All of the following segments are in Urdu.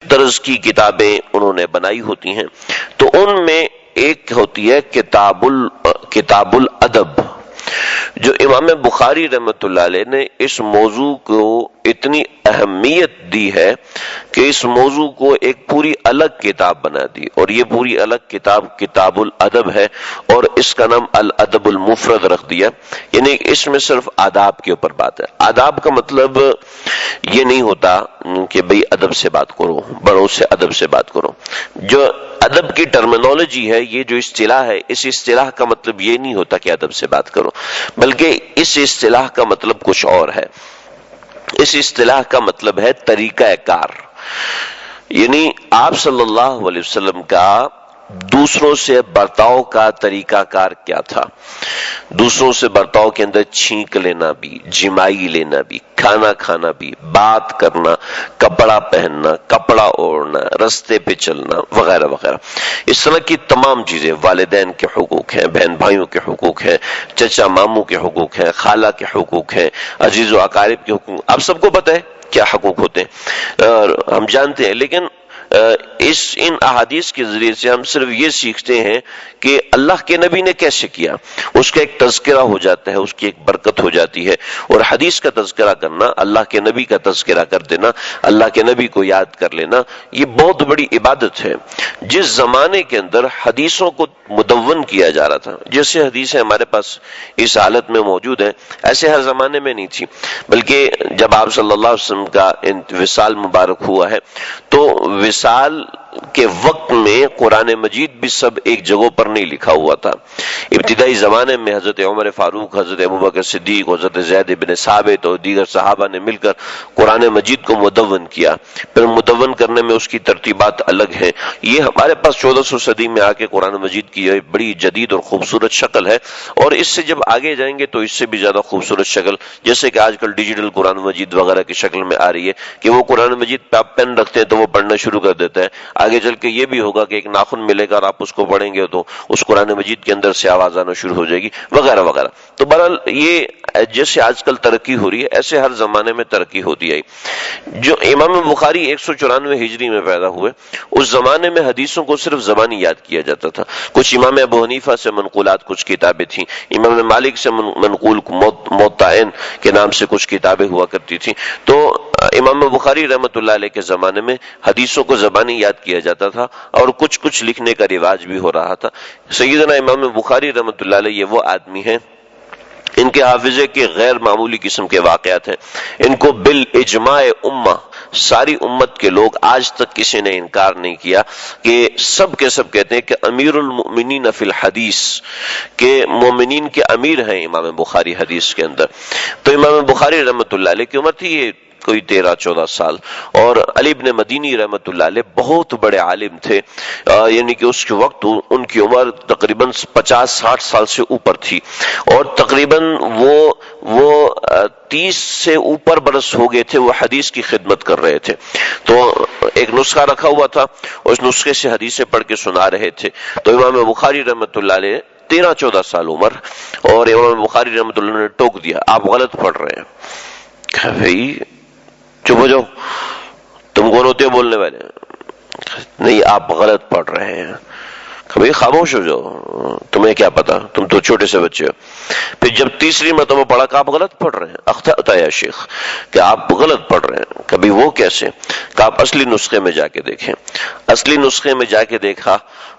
طرز کی کتابیں انہوں نے بنائی ہوتی ہیں، تو ان میں ایک ہوتی ہے کتاب الادب، جو امام بخاری رحمۃ اللہ علیہ نے اس موضوع کو اتنی اہمیت دی ہے کہ اس موضوع کو ایک پوری الگ کتاب بنا دی، اور یہ پوری الگ کتاب کتاب الادب ہے، اور اس کا نام الادب المفرد رکھ دیا، یعنی اس میں صرف آداب کے اوپر بات ہے۔ آداب کا مطلب یہ نہیں ہوتا کہ بھئی ادب سے بات کرو، بڑوں سے ادب سے بات کرو۔ جو ادب کی ٹرمینالوجی ہے، یہ جو اصطلاح ہے، اس اصطلاح کا مطلب یہ نہیں ہوتا کہ ادب سے بات کرو، بلکہ اس اصطلاح کا مطلب کچھ اور ہے۔ اس اصطلاح کا مطلب ہے طریقہ کار، یعنی آپ صلی اللہ علیہ وسلم کا دوسروں سے برتاؤ کا طریقہ کار کیا تھا۔ دوسروں سے برتاؤ کے اندر چھینک لینا بھی، جمائی لینا بھی، کھانا کھانا بھی، بات کرنا، کپڑا پہننا، کپڑا اوڑھنا، رستے پہ چلنا وغیرہ وغیرہ، اس طرح کی تمام چیزیں، والدین کے حقوق ہیں، بہن بھائیوں کے حقوق ہیں، چچا ماموں کے حقوق ہیں، خالہ کے حقوق ہیں، عزیز و اقارب کے حقوق، آپ سب کو پتہ ہے کیا حقوق ہوتے ہیں، ہم جانتے ہیں، لیکن ان احادیث کے ذریعے سے ہم صرف یہ سیکھتے ہیں کہ اللہ کے نبی نے کیسے کیا، اس کا ایک تذکرہ ہو جاتا ہے، اس کی ایک برکت ہو جاتی ہے، اور حدیث کا تذکرہ کرنا، اللہ کے نبی کا تذکرہ کر دینا، اللہ کے نبی کو یاد کر لینا، یہ بہت بڑی عبادت ہے۔ جس زمانے کے اندر حدیثوں کو مدون کیا جا رہا تھا، جیسے حدیثیں ہمارے پاس اس حالت میں موجود ہیں، ایسے ہر زمانے میں نہیں تھی، بلکہ جب آپ صلی اللہ علیہ وسلم کا وصال مبارک ہوا ہے تو وصال کے وقت میں قرآن مجید بھی سب ایک جگہوں پر نہیں لکھا ہوا تھا۔ ابتدائی زمانے میں حضرت عمر فاروق، حضرت ابوبکر صدیق، حضرت زید بن ثابت اور دیگر صحابہ نے مل کر قرآن مجید کو مدون کیا، پھر مدون کرنے میں اس کی ترتیبات الگ ہیں۔ یہ ہمارے پاس 1400 صدی میں آ کے قرآن مجید کی یہ بڑی جدید اور خوبصورت شکل ہے، اور اس سے جب آگے جائیں گے تو اس سے بھی زیادہ خوبصورت شکل، جیسے کہ آج کل ڈیجیٹل قرآن مجید وغیرہ کی شکل میں آ رہی ہے کہ وہ قرآن مجید پہ آپ پین رکھتے ہیں تو وہ پڑھنا شروع کر دیتا ہے، آگے چل کے یہ بھی ہوگا کہ ایک ناخن ملے گا اور آپ اس کو پڑھیں گے تو اس قرآن مجید کے اندر سے آواز آنا شروع ہو جائے گی وغیرہ وغیرہ۔ تو بہرحال یہ جیسے آج کل ترقی ہو رہی ہے، ایسے ہر زمانے میں ترقی ہوتی آئی۔ جو امام بخاری 194 ہجری میں پیدا ہوئے، اس زمانے میں حدیثوں کو صرف زبانی یاد کیا جاتا تھا۔ کچھ امام ابو حنیفہ سے منقولات کچھ کتابیں تھیں، امام مالک سے منقول موطا کے نام سے کچھ کتابیں ہوا کرتی تھیں، تو امام بخاری رحمۃ اللہ علیہ کے زمانے میں حدیثوں کو زبانی یاد کیا جاتا تھا، اور کچھ لکھنے کا رواج بھی ہو رہا تھا۔ سیدنا امام بخاری رحمۃ اللہ علیہ یہ وہ آدمی ہیں، ان کے حافظے کے غیر معمولی قسم کے واقعات ہیں، ان کو بالاجماع امہ، ساری امت کے لوگ، آج تک کسی نے انکار نہیں کیا کہ سب کے سب کہتے ہیں کہ امیر المؤمنین فی الحدیث، کہ مومنین کے امیر ہیں امام بخاری حدیث کے اندر۔ تو امام بخاری رحمۃ اللہ علیہ کی عمر تھی یہ کوئی 13-14 سال، اور علی ابن مدینی رحمۃ اللہ علیہ بہت بڑے عالم تھے، یعنی کہ اس کے وقت ان کی عمر تقریباً 50-60 سال سے اوپر تھی، اور تقریباً وہ 30 سے اوپر برس ہو گئے تھے وہ حدیث کی خدمت کر رہے تھے۔ تو ایک نسخہ رکھا ہوا تھا، اس نسخے سے حدیثیں پڑھ کے سنا رہے تھے۔ تو امام بخاری رحمۃ اللہ علیہ 13-14 سال عمر، اور امام بخاری رحمۃ اللہ نے ٹوک دیا، آپ غلط پڑھ رہے ہیں۔ کہ بھئی چپ ہو جاؤ، تم کون ہوتے ہو بولنے والے؟ نہیں، آپ غلط پڑھ رہے ہیں۔ بھئی خاموش ہو جاؤ، تمہیں کیا پتا، تم تو چھوٹے سے بچے ہو۔ پھر جب تیسری مرتبہ پڑھا کہ آپ غلط پڑھ رہے ہیں، اخطأت یا شیخ، کہ آپ غلط پڑھ رہے ہیں۔ کبھی وہ کیسے؟ کہ آپ اصلی نسخے میں جا کے دیکھیں۔ اصلی نسخے میں جا کے دیکھا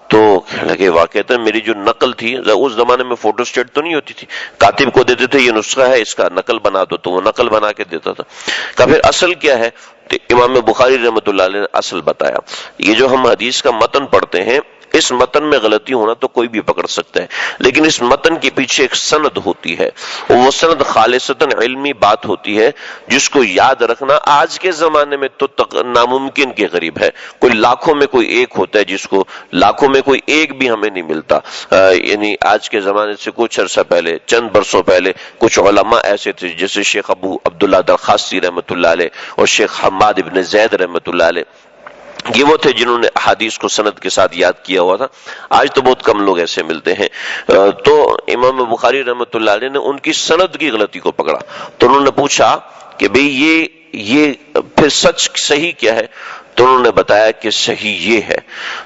تو لگے واقعتا میری جو نقل تھی، اس زمانے میں فوٹو اسٹیٹ تو نہیں ہوتی تھی، کاتب کو دیتے تھے یہ نسخہ ہے، اس کا نقل بنا دو، تو وہ نقل بنا کے دیتا تھا۔ کہ پھر اصل کیا ہے؟ تو امام بخاری رحمۃ اللہ علیہ نے اصل بتایا۔ یہ جو ہم حدیث کا متن پڑھتے ہیں، اس متن میں غلطی ہونا تو کوئی بھی پکڑ سکتا ہے، لیکن اس متن کے پیچھے ایک سند ہوتی ہے، وہ سند خالصتاً علمی بات ہوتی ہے، جس کو یاد رکھنا آج کے زمانے میں تو ناممکن کے قریب ہے۔ کوئی لاکھوں میں کوئی ایک ہوتا ہے، جس کو لاکھوں میں کوئی ایک بھی ہمیں نہیں ملتا۔ یعنی آج کے زمانے سے کچھ عرصہ پہلے، چند برسوں پہلے، کچھ علماء ایسے تھے جیسے شیخ ابو عبداللہ درخاستی رحمۃ اللہ علیہ اور شیخ حماد ابن زید رحمۃ اللہ علیہ، یہ وہ تھے جنہوں نے احادیث کو سند کے ساتھ یاد کیا ہوا تھا۔ آج تو بہت کم لوگ ایسے ملتے ہیں۔ تو امام بخاری رحمۃ اللہ علیہ نے ان کی سند کی غلطی کو پکڑا، تو انہوں نے پوچھا کہ بھئی یہ پھر سچ صحیح کیا ہے؟ تو انہوں نے بتایا کہ صحیح یہ ہے۔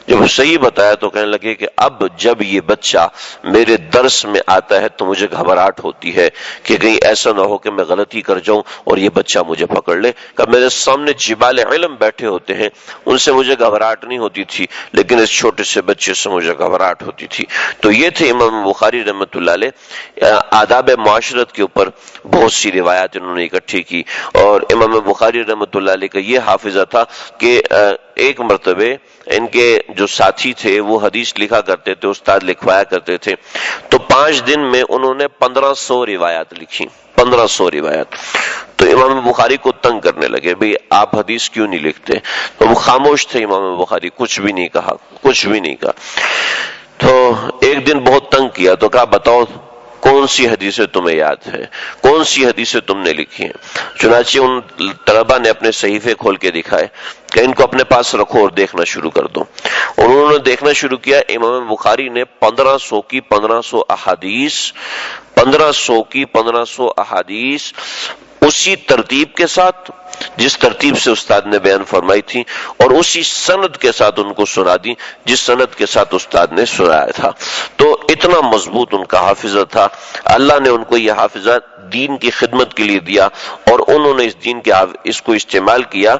جب صحیح بتایا تو کہنے لگے کہ اب جب یہ بچہ میرے درس میں آتا ہے تو مجھے گھبراہٹ ہوتی ہے کہ کہیں ایسا نہ ہو کہ میں غلطی کر جاؤں اور یہ بچہ مجھے پکڑ لے۔ کہ میرے سامنے جبال علم بیٹھے ہوتے ہیں، ان سے مجھے گھبراہٹ نہیں ہوتی تھی، لیکن اس چھوٹے سے بچے سے مجھے گھبراہٹ ہوتی تھی۔ تو یہ تھے امام بخاری رحمۃ اللہ علیہ، آداب معاشرت کے اوپر بہت سی روایات انہوں نے اکٹھی کی۔ اور امام بخاری رحمۃ اللہ علیہ کا یہ حافظہ تھا کہ ایک مرتبہ ان کے جو ساتھی تھے وہ حدیث لکھا کرتے تھے، استاد لکھوایا کرتے تھے، تو 5 دن میں انہوں نے 1500 روایات لکھی، 1500 روایات۔ تو امام بخاری کو تنگ کرنے لگے، بھئی آپ حدیث کیوں نہیں لکھتے؟ تو وہ خاموش تھے امام بخاری، کچھ بھی نہیں کہا، کچھ بھی نہیں کہا۔ تو ایک دن بہت تنگ کیا تو کہا بتاؤ کون سی حدیثیں تمہیں یاد ہے، کون سی حدیثیں تم نے لکھی ہیں؟ چنانچہ ان طلبہ نے اپنے صحیفے کھول کے دکھائے کہ ان کو اپنے پاس رکھو اور دیکھنا شروع کر دو۔ انہوں نے دیکھنا شروع کیا، امام بخاری نے 1500 کی 1500 احادیث، 1500 کی 1500 احادیث اسی ترتیب کے ساتھ جس ترتیب سے استاد نے بیان فرمائی تھی، اور اسی سند کے ساتھ ان کو سنا دی جس سند کے ساتھ استاد نے سنایا تھا۔ تو اتنا مضبوط ان کا حافظہ تھا۔ اللہ نے ان کو یہ حافظہ دین کی خدمت کے لیے دیا، اور انہوں نے اس دین کے اس کو استعمال کیا،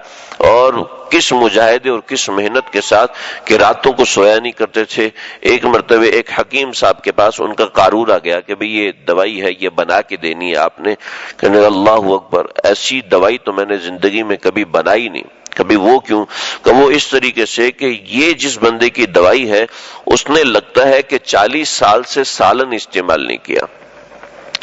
اور کس مجاہدے اور کس محنت کے ساتھ کہ راتوں کو سویا نہیں کرتے تھے۔ ایک مرتبہ ایک حکیم صاحب کے پاس ان کا قارور آ گیا کہ بھئی یہ دوائی ہے، یہ بنا کے دینی ہے آپ نے۔ کہنے اللہ اکبر، ایسی دوائی تو میں نے زندگی میں کبھی بنائی نہیں۔ کبھی وہ کیوں؟ کہ وہ اس طریقے سے کہ یہ جس بندے کی دوائی ہے اس نے لگتا ہے کہ 40 سال سے سالن استعمال نہیں کیا،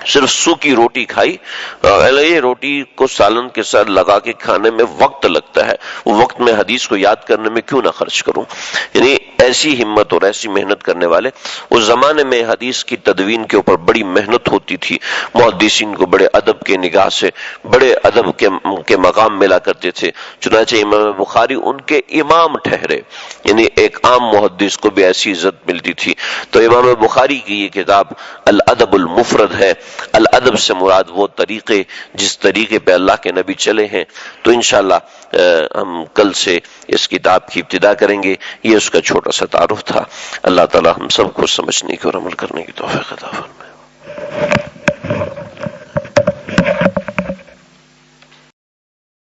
صرف سوکھی روٹی کھائی۔ یہ روٹی کو سالن کے ساتھ لگا کے کھانے میں وقت لگتا ہے، وہ وقت میں حدیث کو یاد کرنے میں کیوں نہ خرچ کروں؟ یعنی ایسی ہمت اور ایسی محنت کرنے والے۔ اس زمانے میں حدیث کی تدوین کے اوپر بڑی محنت ہوتی تھی، محدثین کو بڑے ادب کے نگاہ سے بڑے ادب کے مقام ملا کرتے تھے۔ چنانچہ امام بخاری ان کے امام ٹھہرے، یعنی ایک عام محدث کو بھی ایسی عزت ملتی تھی۔ تو امام بخاری کی یہ کتاب الادب المفرد ہے۔ الادب سے مراد وہ طریقے جس طریقے پہ اللہ کے نبی چلے ہیں۔ تو انشاءاللہ ہم کل سے اس کتاب کی ابتدا کریں گے۔ یہ اس کا چھوٹا سا تعارف تھا۔ اللہ تعالی ہم سب کو سمجھنے کی اور عمل کرنے کی توفیق عطا فرمائے۔